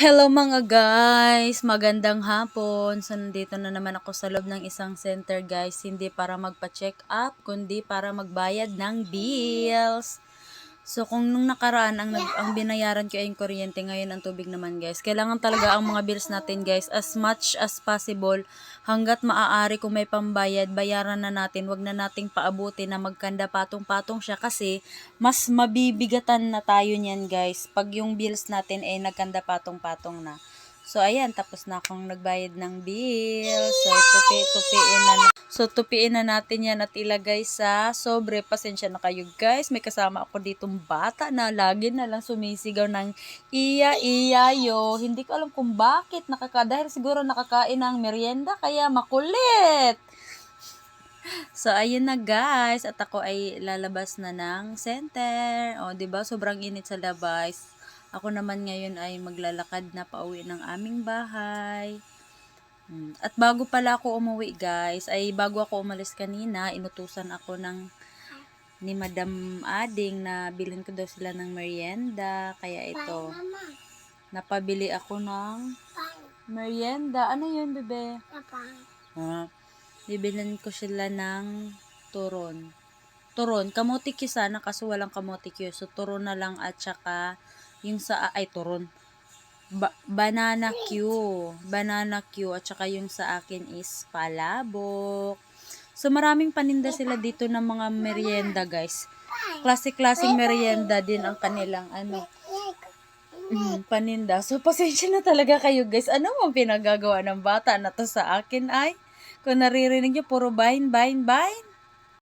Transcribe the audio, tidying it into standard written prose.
Hello mga guys! Magandang hapon. So, nandito na naman ako sa loob ng isang center guys. Hindi para magpa-check up, kundi para magbayad ng bills. So, kung nung nakaraan, ang binayaran ko ay yung kuryente, ngayon ang tubig naman guys. Kailangan talaga ang mga bills natin guys, as much as possible, hanggat maaari kung may pambayad, bayaran na natin. Wag na nating paabuti na magkanda patong-patong siya kasi mas mabibigatan na tayo niyan guys pag yung bills natin ay nagkanda patong-patong na. So, ayan, tapos na akong nagbayad ng bill. Tupiin na natin yan at ilagay sa sobre. Pasensya na kayo guys. May kasama ako ditong bata na lagi na lang sumisigaw ng iya-iya-yo. Hindi ko alam kung bakit. Dahil siguro nakakain ng merienda, kaya makulit. So, ayun na guys. At ako ay lalabas na ng center. O, diba? Sobrang init sa labas. Ako naman ngayon ay maglalakad na pauwi ng aming bahay. At bago pala ako umuwi guys, ay bago ako umalis kanina, inutusan ako ni Madam Ading na bilhin ko daw sila ng merienda. Kaya ito, napabili ako ng merienda. Ano yun, bebe? Bibilhin ko sila ng turon. Kamote Q sana kaso walang kamote Q. So, turon na lang at saka yung turon. Banana Q at saka yung sa akin is palabok. So, maraming paninda sila dito ng mga merienda guys. Klaseng merienda din ang kanilang paninda. So, pasensya na talaga kayo guys. Ano ang pinagagawa ng bata na to sa akin ay? Kung naririnig nyo, puro bain.